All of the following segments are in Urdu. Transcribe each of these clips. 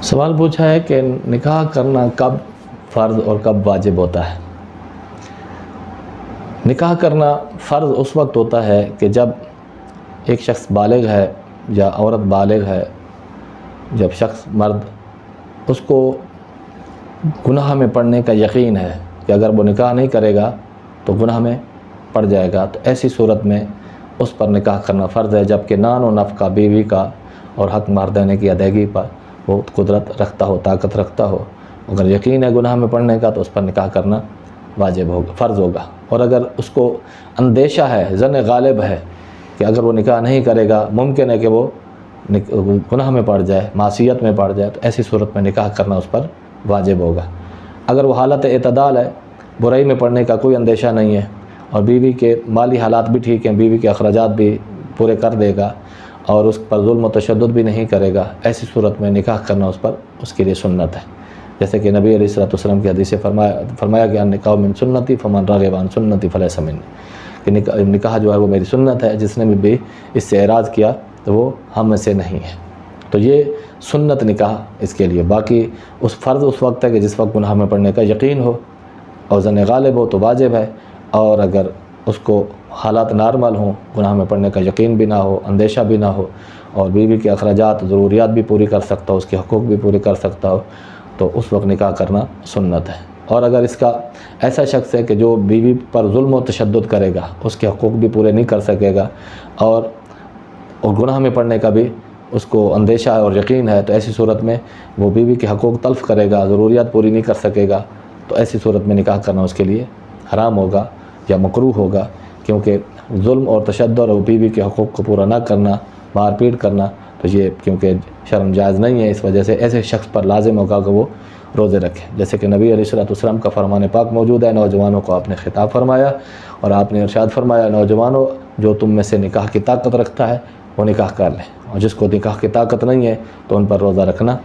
سوال پوچھا ہے کہ نکاح کرنا کب فرض اور کب واجب ہوتا ہے۔ نکاح کرنا فرض اس وقت ہوتا ہے کہ جب ایک شخص بالغ ہے یا عورت بالغ ہے، جب شخص مرد اس کو گناہ میں پڑنے کا یقین ہے کہ اگر وہ نکاح نہیں کرے گا تو گناہ میں پڑ جائے گا، تو ایسی صورت میں اس پر نکاح کرنا فرض ہے، جبکہ نان و نفقہ بیوی کا اور حق مہر دینے کی ادائیگی پر وہ قدرت رکھتا ہو، طاقت رکھتا ہو۔ اگر یقین ہے گناہ میں پڑنے کا تو اس پر نکاح کرنا واجب ہوگا، فرض ہوگا۔ اور اگر اس کو اندیشہ ہے، ظن غالب ہے کہ اگر وہ نکاح نہیں کرے گا ممکن ہے کہ وہ گناہ میں پڑ جائے، معصیت میں پڑ جائے، تو ایسی صورت میں نکاح کرنا اس پر واجب ہوگا۔ اگر وہ حالت اعتدال ہے، برائی میں پڑنے کا کوئی اندیشہ نہیں ہے اور بیوی کے مالی حالات بھی ٹھیک ہیں، بیوی کے اخراجات بھی پورے کر دے گا اور اس پر ظلم و تشدد بھی نہیں کرے گا، ایسی صورت میں نکاح کرنا اس کے لیے سنت ہے۔ جیسے کہ نبی علیہ الصلوۃ والسلام کی حدیث سے فرمایا کہ نکاح من سنتی فمن رغب عن سنتی فلیس منی، کہ نکاح جو ہے وہ میری سنت ہے، جس نے بھی اس سے اعراض کیا تو وہ ہم میں سے نہیں ہے۔ تو یہ سنت نکاح اس کے لیے۔ باقی اس فرض اس وقت ہے کہ جس وقت گناہ میں پڑنے کا یقین ہو اور ظن غالب ہو تو واجب ہے، اور اگر اس کو حالات نارمل ہوں، گناہ میں پڑنے کا یقین بھی نہ ہو، اندیشہ بھی نہ ہو، اور بیوی کے اخراجات ضروریات بھی پوری کر سکتا ہو، اس کے حقوق بھی پورے کر سکتا ہو، تو اس وقت نکاح کرنا سنت ہے۔ اور اگر اس کا ایسا شخص ہے کہ جو بیوی پر ظلم و تشدد کرے گا، اس کے حقوق بھی پورے نہیں کر سکے گا اور گناہ میں پڑنے کا بھی اس کو اندیشہ ہے اور یقین ہے، تو ایسی صورت میں وہ بیوی کے حقوق تلف کرے گا، ضروریات پوری نہیں کر سکے گا، تو ایسی صورت میں نکاح کرنا اس کے لیے حرام ہوگا یا مکروہ ہوگا، کیونکہ ظلم اور تشدد اور بیوی کے حقوق کو پورا نہ کرنا، مار پیٹ کرنا، تو یہ کیونکہ شرم جائز نہیں ہے، اس وجہ سے ایسے شخص پر لازم ہوگا کہ وہ روزے رکھے۔ جیسے کہ نبی علیہ الصلوۃ والسلام کا فرمان پاک موجود ہے، نوجوانوں کو آپ نے خطاب فرمایا اور آپ نے ارشاد فرمایا، نوجوانوں جو تم میں سے نکاح کی طاقت رکھتا ہے وہ نکاح کر لیں، اور جس کو نکاح کی طاقت نہیں ہے تو ان پر روزہ رکھنا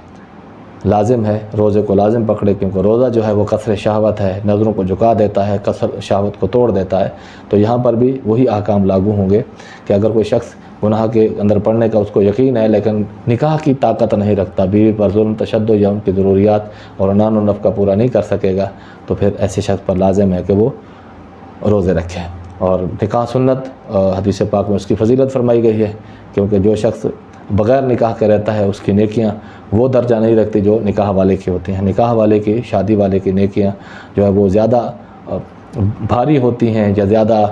لازم ہے، روزے کو لازم پکڑے، کیونکہ روزہ جو ہے وہ کسر شہوت ہے، نظروں کو جھکا دیتا ہے، کسر شہوت کو توڑ دیتا ہے۔ تو یہاں پر بھی وہی احکام لاگو ہوں گے کہ اگر کوئی شخص گناہ کے اندر پڑنے کا اس کو یقین ہے لیکن نکاح کی طاقت نہیں رکھتا، بیوی پر ظلم تشدد یا ان کی ضروریات اور نان و نفقہ پورا نہیں کر سکے گا، تو پھر ایسے شخص پر لازم ہے کہ وہ روزے رکھے۔ اور نکاح سنت حدیث پاک میں اس کی فضیلت فرمائی گئی ہے، کیونکہ جو شخص بغیر نکاح کے رہتا ہے اس کی نیکیاں وہ درجہ نہیں رکھتی جو نکاح والے کی ہوتی ہیں۔ نکاح والے کی، شادی والے کی نیکیاں جو ہے وہ زیادہ بھاری ہوتی ہیں یا زیادہ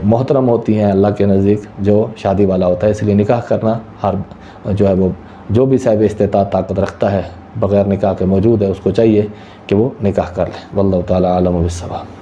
محترم ہوتی ہیں اللہ کے نزدیک جو شادی والا ہوتا ہے۔ اس لیے نکاح کرنا ہر جو ہے وہ جو بھی صاحب استطاعت طاقت رکھتا ہے بغیر نکاح کے موجود ہے، اس کو چاہیے کہ وہ نکاح کر لے۔ واللہ تعالی عالم بالصواب۔